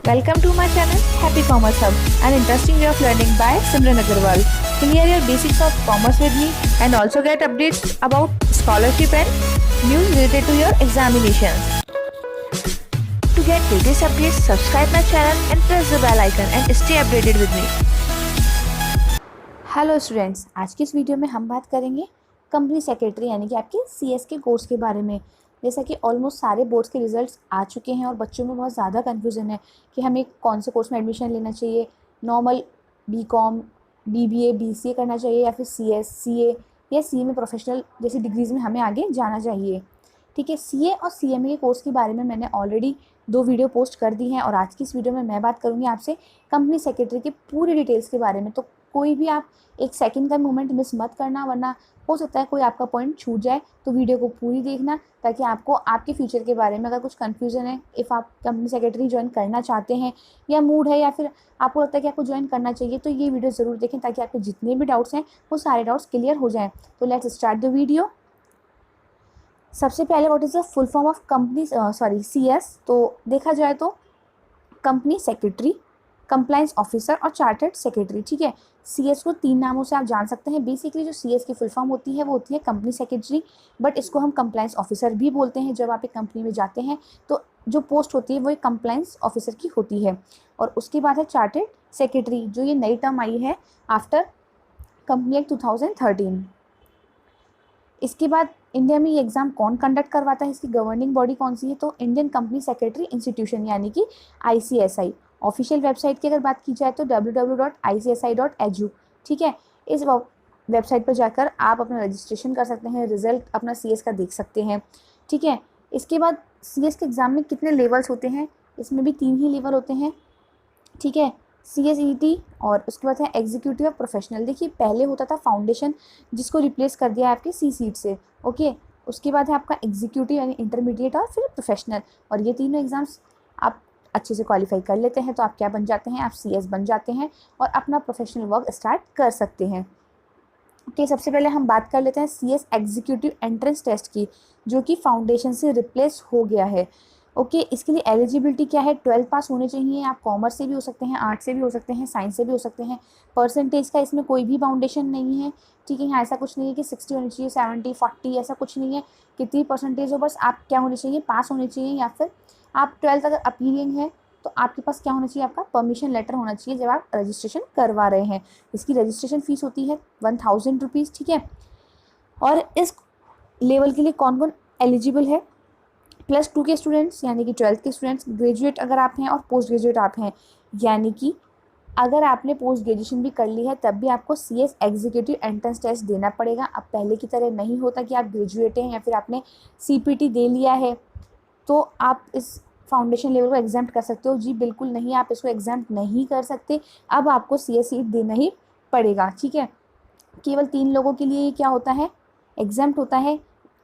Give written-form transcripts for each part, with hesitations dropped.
Welcome to my channel Happy Commerce Hub, an interesting way of learning by Simran Agarwal. Clear your basics of commerce with me and also get updates about scholarship and news related to your examinations. To get latest updates, subscribe my channel and press the bell icon and stay updated with me. Hello students, आज की इस video में हम बात करेंगे company secretary यानी कि आपके सीएस के कोर्स के बारे में। जैसा कि ऑलमोस्ट सारे बोर्ड्स के रिजल्ट्स आ चुके हैं और बच्चों में बहुत ज़्यादा कन्फ्यूज़न है कि हमें कौन से कोर्स में एडमिशन लेना चाहिए, नॉर्मल बीकॉम, बीबीए, बीसीए करना चाहिए या फिर सीएस, सीए या सीए में प्रोफेशनल जैसी डिग्रीज़ में हमें आगे जाना चाहिए। ठीक है, सीए और सीएमए के कोर्स के बारे में मैंने ऑलरेडी 2 वीडियो पोस्ट कर दी हैं और आज की इस वीडियो में मैं बात करूँगी आपसे कंपनी सेक्रेटरी के पूरी डिटेल्स के बारे में। तो कोई भी आप एक सेकंड का मोमेंट मिस मत करना, वरना हो सकता है कोई आपका पॉइंट छूट जाए। तो वीडियो को पूरी देखना ताकि आपको आपके फ्यूचर के बारे में अगर कुछ कन्फ्यूज़न है, इफ़ आप कंपनी सेक्रेटरी ज्वाइन करना चाहते हैं या मूड है या फिर आपको लगता है कि आपको ज्वाइन करना चाहिए, तो ये वीडियो ज़रूर देखें ताकि आपके जितने भी डाउट्स हैं वो सारे डाउट्स क्लियर हो जाएँ। तो लेट्स स्टार्ट द वीडियो। सबसे पहले what is the full form of company CS. तो देखा जाए तो कंपनी सेक्रेटरी, कंप्लायंस ऑफिसर और चार्टर्ड सेक्रेटरी। ठीक है, सीएस को 3 नामों से आप जान सकते हैं। बेसिकली जो सीएस की फुल फॉर्म होती है वो होती है कंपनी सेक्रेटरी, बट इसको हम कंप्लायंस ऑफिसर भी बोलते हैं। जब आप एक कंपनी में जाते हैं तो जो पोस्ट होती है वो एक कंप्लायंस ऑफिसर की होती है। और उसके बाद है चार्टर्ड सेक्रेटरी, जो ये नई टर्म आई है आफ्टर कंपनी एक्ट 2013। इसके बाद इंडिया में ये एग्ज़ाम कौन कंडक्ट करवाता है, इसकी गवर्निंग बॉडी कौन सी है, तो इंडियन कंपनी सेक्रेटरी इंस्टीट्यूशन यानी कि आईसीएसआई। ऑफिशियल वेबसाइट की अगर बात की जाए तो www.icsi.edu। ठीक है, इस वेबसाइट पर जाकर आप अपना रजिस्ट्रेशन कर सकते हैं, रिजल्ट अपना सीएस का देख सकते हैं। ठीक है, इसके बाद सीएस के एग्ज़ाम में कितने लेवल्स होते हैं, इसमें भी 3 ही लेवल होते हैं। ठीक है, CSET और उसके बाद है एग्जीक्यूटिव और प्रोफेशनल। देखिए पहले होता था फाउंडेशन, जिसको रिप्लेस कर दिया है आपके सी सीट से। ओके, उसके बाद है आपका एग्जीक्यूटिव यानी इंटरमीडिएट और फिर प्रोफेशनल। और ये तीनों एग्ज़ाम्स आप अच्छे से क्वालिफाई कर लेते हैं तो आप क्या बन जाते हैं, आप सीएस बन जाते हैं और अपना प्रोफेशनल वर्क स्टार्ट कर सकते हैं। ओके, सबसे पहले हम बात कर लेते हैं सीएस एग्जीक्यूटिव एंट्रेंस टेस्ट की, जो कि फाउंडेशन से रिप्लेस हो गया है। ओके, इसके लिए एलिजिबिलिटी क्या है, 12 पास होने चाहिए। आप कॉमर्स से भी हो सकते हैं, आर्ट्स से भी हो सकते हैं, साइंस से भी हो सकते हैं। परसेंटेज का इसमें कोई भी बाउंडेशन नहीं है। ठीक है, यहाँ ऐसा कुछ नहीं है कि 60 होनी चाहिए, 70, 40, ऐसा कुछ नहीं है। कितनी परसेंटेज हो, बस आप क्या होने चाहिए, पास होने चाहिए। या फिर आप 12th अगर अपीयरिंग है तो आपके पास क्या होना चाहिए, आपका परमिशन लेटर होना चाहिए जब आप रजिस्ट्रेशन करवा रहे हैं। इसकी रजिस्ट्रेशन फ़ीस होती है 1000 रुपीज़। ठीक है, और इस लेवल के लिए कौन कौन एलिजिबल है, +2 के स्टूडेंट्स यानी कि 12th के स्टूडेंट्स, ग्रेजुएट अगर आप हैं और पोस्ट ग्रेजुएट आप हैं, यानी कि अगर आपने पोस्ट ग्रेजुएशन भी कर ली है तब भी आपको सीएस एग्जीक्यूटिव एंट्रेंस टेस्ट देना पड़ेगा। अब पहले की तरह नहीं होता कि आप ग्रेजुएट हैं या फिर आपने सीपीटी दे लिया है तो आप इस फाउंडेशन लेवल को एग्जाम्प्ट कर सकते हो। जी बिल्कुल नहीं, आप इसको एग्जाम्प्ट नहीं कर सकते। अब आपको सीएस सीट देना ही पड़ेगा। ठीक है, केवल 3 लोगों के लिए ये क्या होता है, एग्जाम्प्ट होता है।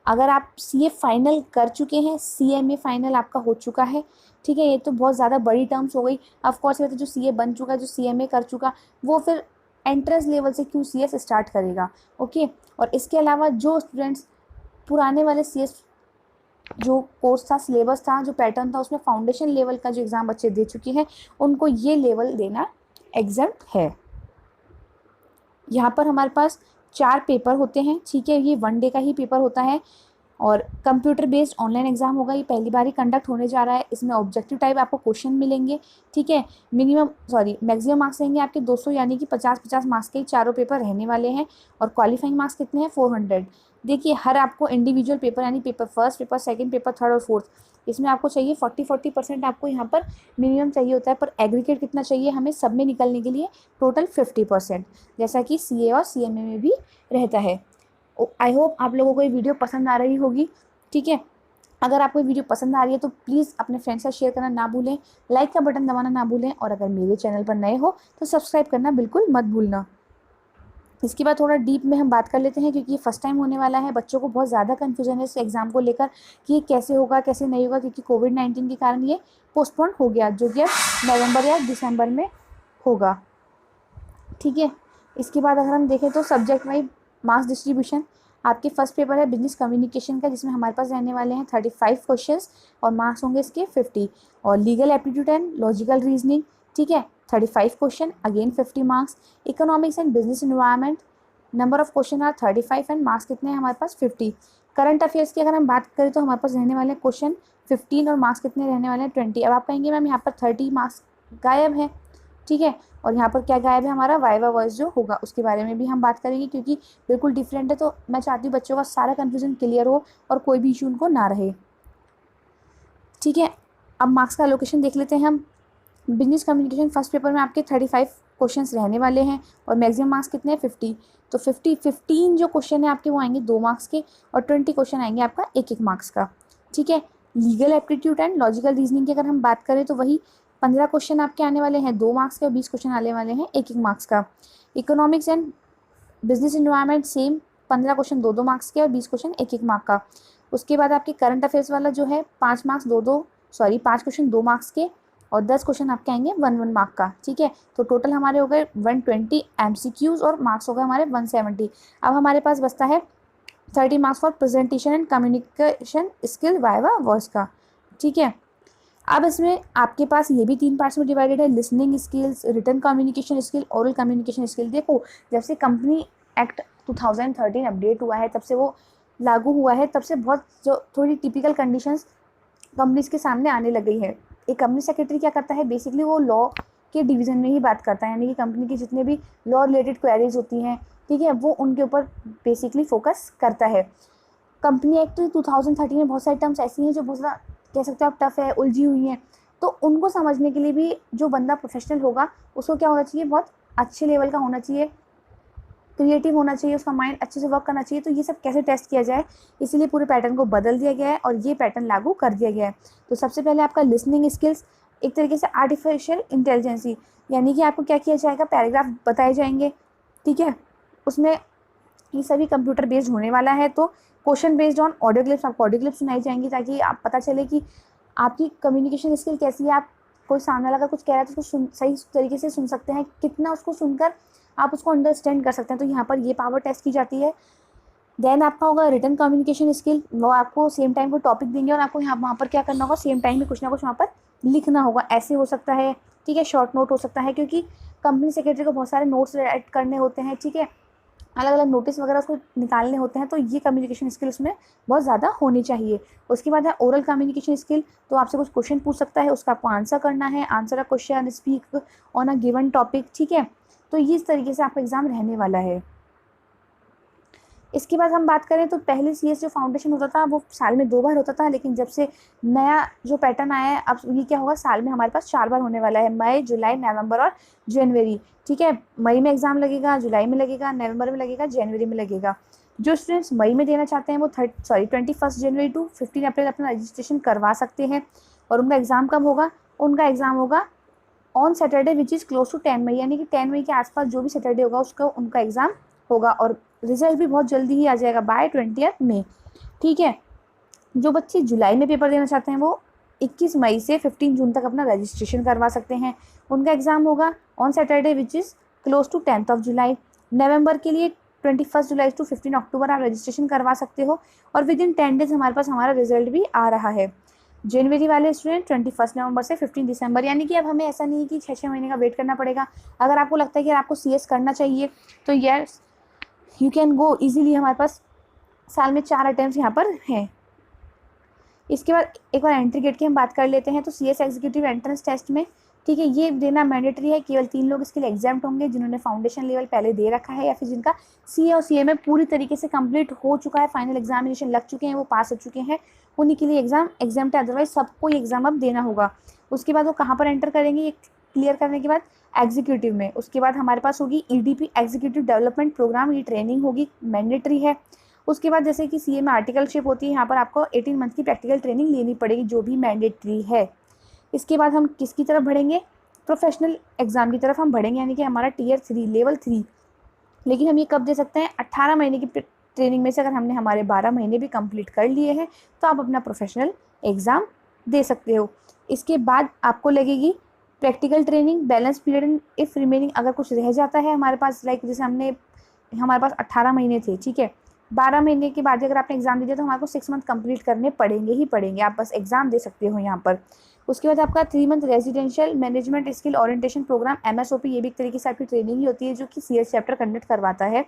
अगर आप सीए फाइनल कर चुके हैं, सीएमए फाइनल आपका हो चुका है। ठीक है, ये तो बहुत ज़्यादा बड़ी टर्म्स हो गई। ऑफ कोर्स जो सीए बन चुका, जो सीएमए कर चुका, वो फिर एंट्रेंस लेवल से क्यूसीएस स्टार्ट करेगा। ओके, और इसके अलावा जो स्टूडेंट्स पुराने वाले सीएस जो कोर्स था, सिलेबस था, जो पैटर्न था, उसमें फाउंडेशन लेवल का जो एग्ज़ाम बच्चे दे चुके हैं उनको ये लेवल देना एग्जाम्प्ट है। यहाँ पर हमारे पास 4 पेपर होते हैं। ठीक है, ये 1 डे का ही पेपर होता है और कंप्यूटर बेस्ड ऑनलाइन एग्जाम होगा। ये पहली बार ही कंडक्ट होने जा रहा है। इसमें ऑब्जेक्टिव टाइप आपको क्वेश्चन मिलेंगे। ठीक है, मैक्सिमम मार्क्स रहेंगे आपके 200 यानी कि 50-50 मार्क्स के चारों पेपर रहने वाले हैं। और क्वालिफाइंग मार्क्स कितने हैं, 400। देखिए हर आपको इंडिविजुअल पेपर यानी paper first, paper second, paper third और फोर्थ, इसमें आपको चाहिए 40% आपको यहाँ पर मिनिमम चाहिए होता है। पर एग्रीगेट कितना चाहिए हमें सब में निकलने के लिए, टोटल 50%, जैसा कि सीए और सीएमए में भी रहता है। आई होप आप लोगों को ये वीडियो पसंद आ रही होगी। ठीक है, अगर आपको ये वीडियो पसंद आ रही है तो प्लीज़ अपने फ्रेंड्स से शेयर करना ना भूलें, लाइक का बटन दबाना ना भूलें और अगर मेरे चैनल पर नए हो तो सब्सक्राइब करना बिल्कुल मत भूलना। इसके बाद थोड़ा डीप में हम बात कर लेते हैं क्योंकि ये फर्स्ट टाइम होने वाला है। बच्चों को बहुत ज़्यादा कन्फ्यूजन है इस एग्ज़ाम को लेकर कि ये कैसे होगा कैसे नहीं होगा, क्योंकि कोविड-19 के कारण ये पोस्टपोन हो गया, जो कि अब नवंबर या दिसंबर में होगा। ठीक है, इसके बाद अगर हम देखें तो सब्जेक्ट वाइज मार्क्स डिस्ट्रीब्यूशन, आपके फर्स्ट पेपर है बिजनेस कम्युनिकेशन का, जिसमें हमारे पास रहने वाले हैं 35 क्वेश्चंस और मार्क्स होंगे इसके 50। और legal aptitude and logical reasoning, ठीक है, 35 question, again 50 marks. Economics and business environment, number of question are 35 and marks कितने हैं हमारे पास 50। करंट अफेयर्स की अगर हम बात करें तो हमारे पास रहने वाले क्वेश्चन 15 और मार्क्स कितने रहने वाले हैं 20। अब आप कहेंगे मैम यहाँ पर 30 मार्क्स गायब है, ठीक है, और यहाँ पर क्या गायब है हमारा वाइवा वॉइस जो होगा उसके बारे में भी हम बात करेंगे, क्योंकि बिल्कुल डिफरेंट है। तो मैं चाहती हूँ बच्चों का सारा कन्फ्यूजन क्लियर हो और कोई भी इशू उनको ना रहे, ठीक है। अब मार्क्स का एलोकेशन देख लेते हैं हम। बिजनेस कम्युनिकेशन फर्स्ट पेपर में आपके 35 क्वेश्चंस रहने वाले हैं और मैक्सिमम मार्क्स कितने हैं 50। तो 15 जो क्वेश्चन है आपके वो आएंगे 2 मार्क्स के और 20 क्वेश्चन आएंगे आपका 1-1 मार्क्स का, ठीक है। Legal aptitude and logical reasoning की अगर हम बात करें तो वही 15 क्वेश्चन आपके आने वाले हैं 2 मार्क्स के और 20 क्वेश्चन आने वाले हैं 1-1 मार्क्स का। Economics and business environment same, 15 question 2-2 marks के और 20 क्वेश्चन 1-1 मार्क का। उसके बाद आपके करंट अफेयर्स वाला जो है 5 क्वेश्चन 2 मार्क्स के और 10 क्वेश्चन आपके आएंगे 1-1 मार्क का, ठीक है। तो टोटल हमारे हो गए 120 MCQs और मार्क्स हो गए हमारे 170। अब हमारे पास बचता है 30 marks for presentation and communication skill viva voice का, ठीक है। अब इसमें आपके पास ये भी 3 पार्ट्स में डिवाइडेड है, listening skills, written communication skill, oral communication skill. देखो जब से कंपनी एक्ट 2013 अपडेट हुआ है तब से वो लागू हुआ है, तब से बहुत जो थोड़ी टिपिकल कंडीशंस कंपनीज के सामने आने लग गई है। एक कंपनी सेक्रेटरी क्या करता है, बेसिकली वो लॉ के डिवीज़न में ही बात करता है, यानी कि कंपनी की जितने भी लॉ रिलेटेड क्वेरीज होती हैं, ठीक है, वो उनके ऊपर बेसिकली फोकस करता है। कंपनी एक्ट 2013 में बहुत सारी टर्म्स ऐसी हैं जो बहुत ज़्यादा कह सकते हो आप टफ है, उलझी हुई हैं, तो उनको समझने के लिए भी जो बंदा प्रोफेशनल होगा उसको क्या होना चाहिए, बहुत अच्छे लेवल का होना चाहिए, क्रिएटिव होना चाहिए, उसका माइंड अच्छे से वर्क करना चाहिए। तो ये सब कैसे टेस्ट किया जाए, इसीलिए पूरे पैटर्न को बदल दिया गया है और ये पैटर्न लागू कर दिया गया है। तो सबसे पहले आपका लिसनिंग स्किल्स, एक तरीके से आर्टिफिशियल इंटेलिजेंसी, यानी कि आपको क्या किया जाएगा, पैराग्राफ बताए जाएंगे, ठीक है, उसमें ये सभी कंप्यूटर बेस्ड होने वाला है। तो question based on audio clips, आपको ऑडियो क्लिप्स सुनाई जाएंगी ताकि आप पता चले कि आपकी कम्युनिकेशन स्किल कैसी है, आप कोई सामने वाला कुछ कह रहा है तो उसको सही तरीके से सुन सकते हैं, कितना उसको सुनकर आप उसको अंडरस्टैंड कर सकते हैं। तो यहाँ पर ये पावर टेस्ट की जाती है। देन आपका होगा रिटन कम्युनिकेशन स्किल, वो आपको सेम टाइम को टॉपिक देंगे और आपको यहाँ वहाँ पर क्या करना होगा, सेम टाइम में कुछ ना कुछ वहाँ पर लिखना होगा। ऐसे हो सकता है, ठीक है, शॉर्ट नोट हो सकता है, क्योंकि कंपनी सेक्रेटरी को बहुत सारे नोट्स ऐड करने होते हैं, ठीक है, अलग अलग नोटिस वगैरह उसको निकालने होते हैं। तो ये कम्युनिकेशन स्किल उसमें बहुत ज़्यादा होनी चाहिए। उसके बाद है ओरल कम्युनिकेशन स्किल, तो आपसे कुछ क्वेश्चन पूछ सकता है, उसका आपको आंसर करना है, answer a question, speak on a given topic, ठीक है। तो ये इस तरीके से आपका एग्ज़ाम रहने वाला है। इसके बाद हम बात करें तो पहले CS जो फाउंडेशन होता था वो साल में 2 बार होता था, लेकिन जब से नया जो पैटर्न आया है अब ये क्या होगा, साल में हमारे पास 4 बार होने वाला है, मई, जुलाई, नवंबर और जनवरी, ठीक है। मई में एग्ज़ाम लगेगा, जुलाई में लगेगा, नवंबर में लगेगा, जनवरी में लगेगा। जो स्टूडेंट्स मई में देना चाहते हैं वो 21 जनवरी टू 15 अप्रैल अपना रजिस्ट्रेशन करवा सकते हैं। और उनका एग्ज़ाम कब होगा, उनका एग्ज़ाम होगा on Saturday which is close to 10 May, यानी कि 10 मई के आसपास जो भी सैटरडे होगा उसका उनका एग्ज़ाम होगा। और रिजल्ट भी बहुत जल्दी ही आ जाएगा, बाय 20 मई, ठीक है। जो बच्चे जुलाई में पेपर देना चाहते हैं वो 21 मई से 15 जून तक अपना रजिस्ट्रेशन करवा सकते हैं। उनका एग्ज़ाम होगा on Saturday which is close to 10 July. नवंबर के लिए 21 जुलाई टू 15 अक्टूबर आप रजिस्ट्रेशन करवा सकते हो और विद इन 10 डेज हमारे पास हमारा रिजल्ट भी आ रहा है। जनवरी वाले स्टूडेंट 21 नवंबर से 15 दिसंबर, यानी कि अब हमें ऐसा नहीं है कि 6-6 महीने का वेट करना पड़ेगा। अगर आपको लगता है कि आपको CS करना चाहिए तो yes you can go easily, हमारे पास साल में 4 अटेम्प्ट यहाँ पर हैं। इसके बाद एक बार एंट्री गेट की हम बात कर लेते हैं। तो CS एग्जीक्यूटिव एंट्रेंस टेस्ट में, ठीक है, ये देना मैंडेटरी है, केवल 3 लोग इसके लिए एग्जाम्प्ट होंगे जिन्होंने फाउंडेशन लेवल पहले दे रखा है या फिर जिनका CA और CA में पूरी तरीके से कंप्लीट हो चुका है, फाइनल एग्जामिनेशन लग चुके हैं, वो पास हो चुके हैं, उन्हीं के लिए एग्जाम एग्जाम्प्ट है, अदरवाइज सबको ये एग्जाम अब देना होगा। उसके बाद वो कहाँ पर एंटर करेंगे, ये क्लियर करने के बाद एग्जीक्यूटिव में। उसके बाद हमारे पास होगी EDP एग्जीक्यूटिव डेवलपमेंट प्रोग्राम, ये ट्रेनिंग होगी, मैंडेटरी है। उसके बाद जैसे कि CA में आर्टिकलशिप होती है, यहाँ पर आपको 18 मंथ की प्रैक्टिकल ट्रेनिंग लेनी पड़ेगी जो भी मैंडेटरी है। इसके बाद हम किसकी तरफ बढ़ेंगे, प्रोफेशनल एग्ज़ाम की तरफ हम बढ़ेंगे, यानी कि हमारा Tier 3 लेवल 3। लेकिन हम ये कब दे सकते हैं, 18 महीने की ट्रेनिंग में से अगर हमने हमारे 12 महीने भी कंप्लीट कर लिए हैं तो आप अपना प्रोफेशनल एग्ज़ाम दे सकते हो। इसके बाद आपको लगेगी practical training, balance period and if remaining, अगर कुछ रह जाता है हमारे पास, लाइक जैसे हमारे पास 18 महीने थे, ठीक है, 12 महीने के बाद अगर आपने एग्जाम दिया तो हमारे को 6 मंथ कंप्लीट करने पड़ेंगे ही पड़ेंगे, आप बस एग्जाम दे सकते हो यहाँ पर। उसके बाद आपका 3 month residential management skill orientation program MSOP, ये भी एक तरीके से आपकी ट्रेनिंग ही होती है जो कि CS चैप्टर कंडक्ट करवाता है।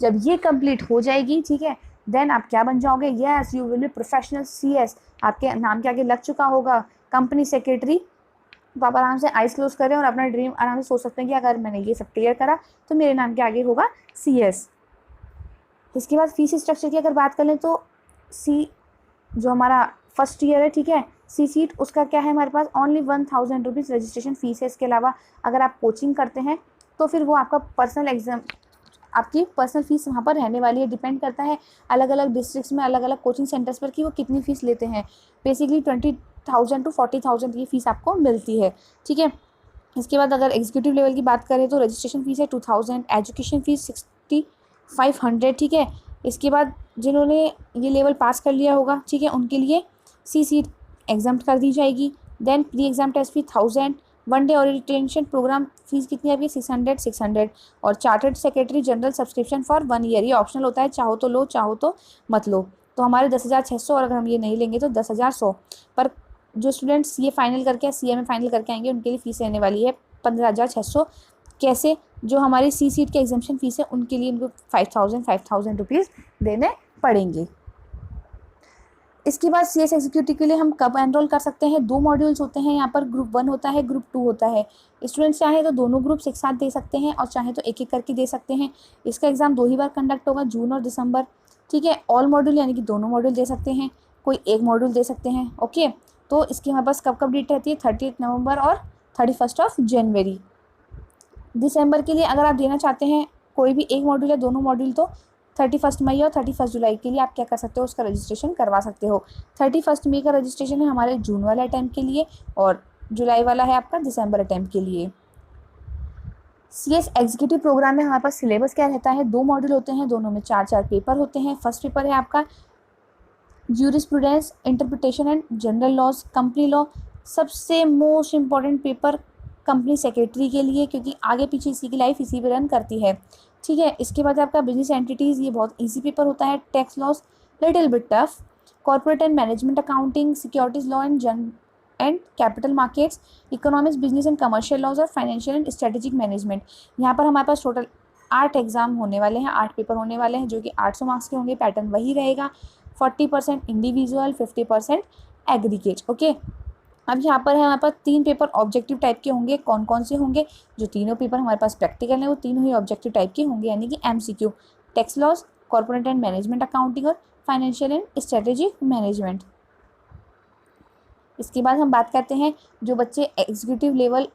जब ये कंप्लीट हो जाएगी, ठीक है, देन आप क्या बन जाओगे, yes you will be professional CS, आपके नाम के आगे लग चुका होगा कंपनी सेक्रेटरी। तो आप आराम से आइज क्लोज करें और अपना ड्रीम आराम से सोच सकते हैं कि अगर मैंने ये सब क्लियर करा तो मेरे नाम के आगे होगा CS। इसके बाद फीस स्ट्रक्चर की अगर बात कर लें तो सी जो हमारा फर्स्ट ईयर है, ठीक है, C सीट उसका क्या है हमारे पास ओनली 1000 रुपीज़ रजिस्ट्रेशन फीस है। इसके अलावा अगर आप कोचिंग करते हैं तो फिर वो आपका पर्सनल एग्जाम, आपकी पर्सनल फीस वहाँ पर रहने वाली है। डिपेंड करता है अलग अलग डिस्ट्रिक्ट्स में अलग अलग कोचिंग सेंटर्स पर कि वो कितनी फ़ीस लेते हैं। बेसिकली 20,000 to 40,000 ये फ़ीस आपको मिलती है, ठीक है। इसके बाद अगर एग्जीक्यूटिव लेवल की बात करें तो रजिस्ट्रेशन फ़ीस है 2000, एजुकेशन फ़ीस 6500, ठीक है। इसके बाद जिन्होंने ये लेवल पास कर लिया होगा, ठीक है, उनके लिए C सीट एग्जाम कर दी जाएगी। देन प्री एग्जाम टेस्ट फी 1000, 1 डे ओरिएंटेशन प्रोग्राम फीस कितनी है आपकी 600 और chartered secretary general subscription for 1 year, ये ऑप्शनल होता है, चाहो तो लो चाहो तो मत लो। तो हमारे 10,600 और अगर हम ये नहीं लेंगे तो 10,100। पर जो स्टूडेंट्स ये फाइनल करके CA में फाइनल करके आएंगे उनके लिए फ़ीस रहने वाली है 15,600। कैसे, जो हमारी C सीट के एग्जामिशन फ़ीस है उनके लिए उनको 5,000 रुपीज़ देने पड़ेंगे। इसके बाद CS एग्जीक्यूटिव के लिए हम कब एनरोल कर सकते हैं, 2 मॉड्यूल्स होते हैं यहाँ पर, ग्रुप 1 होता है, ग्रुप 2 होता है। स्टूडेंट्स चाहे तो दोनों ग्रुप्स एक साथ दे सकते हैं और चाहे तो एक एक करके दे सकते हैं। इसका एग्ज़ाम 2 ही बार कंडक्ट होगा, जून और दिसंबर, ठीक है। ऑल मॉड्यूल यानी कि दोनों मॉड्यूल दे सकते हैं, कोई एक मॉड्यूल दे सकते हैं, ओके। तो इसकी हमारे पास कब डेट रहती है, 30 नवंबर और 31 जनवरी। दिसंबर के लिए अगर आप देना चाहते हैं कोई भी एक मॉड्यूल या दोनों मॉड्यूल तो 31 मई और 31 जुलाई के लिए आप क्या कर सकते हो, उसका रजिस्ट्रेशन करवा सकते हो। 31 मई का रजिस्ट्रेशन है हमारे जून वाले अटैम्प्ट के लिए और जुलाई वाला है आपका दिसंबर अटैम्प्ट के लिए। CS एग्जीक्यूटिव प्रोग्राम में हमारे पास सिलेबस क्या रहता है, 2 मॉड्यूल होते हैं, दोनों में 4 पेपर होते हैं। फर्स्ट पेपर है आपका jurisprudence, interpretation and general laws, company law. सबसे most important paper company secretary के लिए, क्योंकि आगे पीछे इसी की लाइफ इसी पे रन करती है, ठीक है। इसके बाद आपका बिजनेस एंटिटीज़, ये बहुत इजी पेपर होता है। Tax laws little bit tough, corporate and management accounting, securities law and capital markets, economics, business and commercial laws और फाइनेंशियल एंड स्ट्रेटेजिक मैनेजमेंट। यहाँ पर हमारे पास टोटल 8 एग्जाम होने वाले हैं, 8 पेपर होने वाले हैं जो कि 800 मार्क्स के होंगे। पैटर्न वही रहेगा, 40% इंडिविजुअल, 50% एग्रीगेट, ओके। अब यहाँ पर है हमारे पास 3 पेपर ऑब्जेक्टिव टाइप के होंगे। कौन कौन से होंगे, जो तीनों पेपर हमारे पास प्रैक्टिकल हैं वो तीनों ही ऑब्जेक्टिव टाइप के होंगे, यानी कि MCQ, tax loss, corporate and management accounting और फाइनेंशियल एंड स्ट्रेटेजिक मैनेजमेंट। इसके बाद हम बात करते हैं जो बच्चे एग्जीक्यूटिव लेवल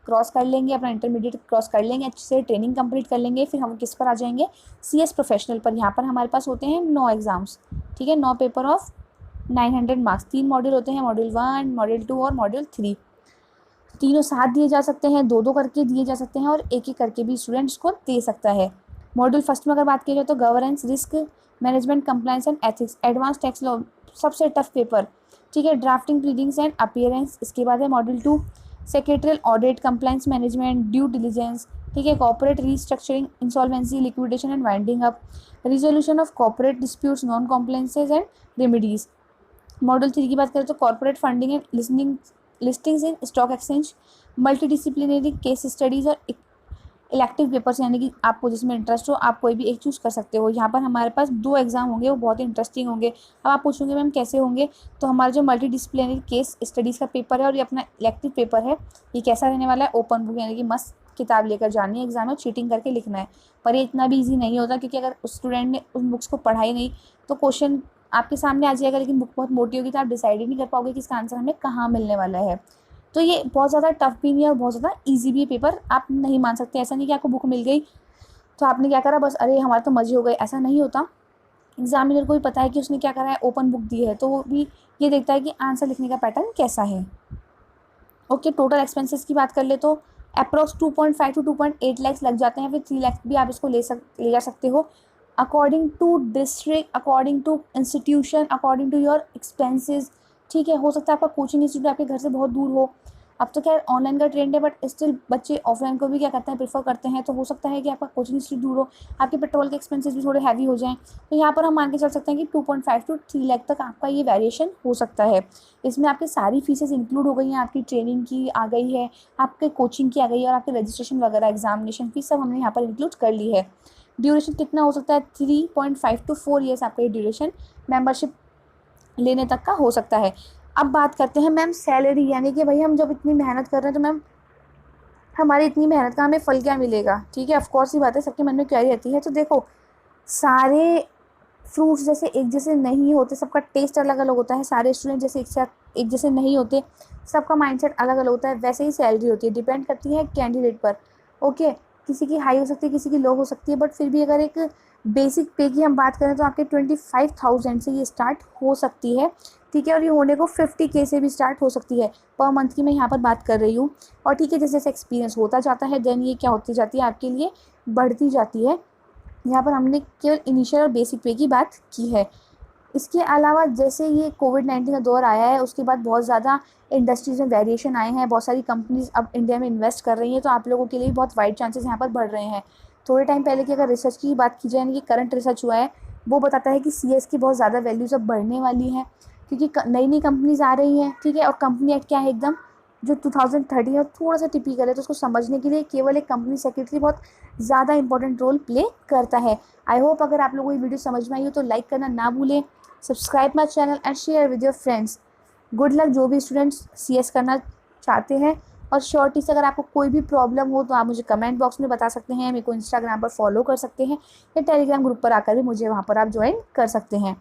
क्रॉस कर लेंगे, अपना इंटरमीडिएट क्रॉस कर लेंगे, अच्छे से ट्रेनिंग कंप्लीट कर लेंगे, फिर हम किस पर आ जाएंगे, CS प्रोफेशनल पर। यहाँ पर हमारे पास होते हैं 9 एग्जाम्स, ठीक है, 9 पेपर ऑफ 900 मार्क्स। 3 मॉड्यूल होते हैं, मॉड्यूल 1, मॉड्यूल 2 और मॉड्यूल 3। तीनों साथ दिए जा सकते हैं, 2-2 करके दिए जा सकते हैं और एक एक करके भी स्टूडेंट्स को दे सकता है। मॉड्यूल फर्स्ट में अगर बात की जाए तो governance, risk management, compliance and ethics, advance tax law, सबसे टफ पेपर, ठीक है, ड्राफ्टिंग, प्लीडिंग्स एंड अपीयरेंस। इसके बाद है module 2 secretarial audit, compliance management, due diligence, ठीक है, corporate restructuring, insolvency, liquidation and winding up, resolution of corporate disputes, non compliances and remedies. Module 3 की बात करें तो corporate funding and listings in stock exchange, multidisciplinary case studies और elective papers, यानी कि आपको जिसमें इंटरेस्ट हो आप कोई भी एक चूज़ कर सकते हो। यहाँ पर हमारे पास 2 एग्जाम होंगे, वो बहुत ही इंटरेस्टिंग होंगे। अब आप पूछोगे मैम कैसे होंगे, तो हमारा जो मल्टी डिसिप्लिनरी केस स्टडीज़ का पेपर है और ये अपना इलेक्टिव पेपर है, ये कैसा रहने वाला है, ओपन बुक, यानी कि मस्त किताब लेकर जानी है एग्जाम में, चीटिंग करके लिखना है। पर ये इतना भी ईजी नहीं होता, क्योंकि अगर उस स्टूडेंट ने उन बुक्स को पढ़ा ही नहीं तो क्वेश्चन आपके सामने आ जाएगा, लेकिन बुक बहुत मोटी होगी तो आप डिसाइड ही नहीं कर पाओगे कि इसका आंसर हमें कहाँ मिलने वाला है। तो ये बहुत ज़्यादा टफ भी नहीं है और बहुत ज़्यादा ईजी भी है पेपर, आप नहीं मान सकते। ऐसा नहीं कि आपको बुक मिल गई तो आपने क्या करा, बस अरे हमारे तो मज़े हो गए, ऐसा नहीं होता। एग्जामिनर को भी पता है कि उसने क्या करा है, ओपन बुक दी है, तो वो भी ये देखता है कि आंसर लिखने का पैटर्न कैसा है। ओके, टोटल एक्सपेंसेस की बात कर ले तो अप्रॉक्स 2.5 to 2.8 लाख लग जाते हैं, फिर 3 लाख भी आप इसको ले जा सकते हो, according to district, according to institution, according to your expenses, ठीक है। हो सकता है आपका कोचिंग इंस्टीट्यूट आपके घर से बहुत दूर हो, अब तो खैर ऑनलाइन का ट्रेंड है, बट स्टिल बच्चे ऑफलाइन को भी क्या करते हैं, प्रेफर करते हैं। तो हो सकता है कि आपका कोचिंग इंस्टीट्यूट दूर हो, आपके पेट्रोल के एक्सपेंसेस भी थोड़े हैवी हो जाएँ। तो यहाँ पर हम मान के चल सकते हैं कि 2.5 to 3 लाख तक आपका ये वेरिएशन हो सकता है। इसमें आपकी सारी फीसेस इंक्लूड हो गई हैं, आपकी ट्रेनिंग की आ गई है, आपके कोचिंग की आ गई है, और आपके रजिस्ट्रेशन वगैरह एग्जामिनेशन फीस सब हमने यहाँ पर इंक्लूड कर ली है। ड्यूरेशन कितना हो सकता है, 3.5 to 4 ईयर्स आपका ये ड्यूरेशन मेंबरशिप लेने तक का हो सकता है। अब बात करते हैं मैम सैलरी, यानी कि भाई हम जब इतनी मेहनत कर रहे हैं तो मैम हमारी इतनी मेहनत का हमें फल क्या मिलेगा। ठीक है, ऑफकोर्स ही बात है, सबके मन में क्वेरी रहती है। तो देखो, सारे फ्रूट्स जैसे एक जैसे नहीं होते, सबका टेस्ट अलग अलग होता है। सारे स्टूडेंट जैसे एक साथ एक जैसे नहीं होते, सबका माइंडसेट अलग अलग होता है। वैसे ही सैलरी होती है, डिपेंड करती है कैंडिडेट पर। ओके, किसी की हाई हो सकती है, किसी की लो हो सकती है, बट फिर भी अगर एक बेसिक पे की हम बात करें तो आपके 25,000 से ये स्टार्ट हो सकती है। ठीक है, और ये होने को 50K से भी स्टार्ट हो सकती है पर मंथ की मैं यहाँ पर बात कर रही हूँ। और ठीक है, जैसे जैसे एक्सपीरियंस होता जाता है देन ये क्या होती जाती है, आपके लिए बढ़ती जाती है। यहाँ पर हमने केवल इनिशियल और बेसिक पे की बात की है। इसके अलावा जैसे ये कोविड-19 का दौर आया है, उसके बाद बहुत ज़्यादा इंडस्ट्रीज़ में वेरिएशन आए हैं, बहुत सारी कंपनीज़ अब इंडिया में इन्वेस्ट कर रही हैं, तो आप लोगों के लिए बहुत वाइड चांसेस यहाँ पर बढ़ रहे हैं। थोड़े टाइम पहले की अगर रिसर्च की बात की जाए, यानी कि करंट रिसर्च हुआ है, वो बताता है कि सीएस की बहुत ज़्यादा वैल्यूज़ अब बढ़ने वाली है, क्योंकि नई नई कंपनीज़ आ रही हैं। ठीक है, और कंपनी एक्ट क्या है एकदम जो 2013 और थोड़ा सा टिपिकल है, तो उसको समझने के लिए केवल एक कंपनी सेक्रेटरी बहुत ज़्यादा इंपॉर्टेंट रोल प्ले करता है। आई होप अगर आप लोगों को ये वीडियो समझ में आई हो तो लाइक करना ना भूलें, subscribe my channel and share with your friends. Good luck जो भी स्टूडेंट्स सीएस करना चाहते हैं। और श्योरिटी से अगर आपको कोई भी प्रॉब्लम हो तो आप मुझे कमेंट बॉक्स में बता सकते हैं, मेरे को इंस्टाग्राम पर फॉलो कर सकते हैं, या टेलीग्राम ग्रुप पर आकर भी मुझे वहाँ पर आप ज्वाइन कर सकते हैं।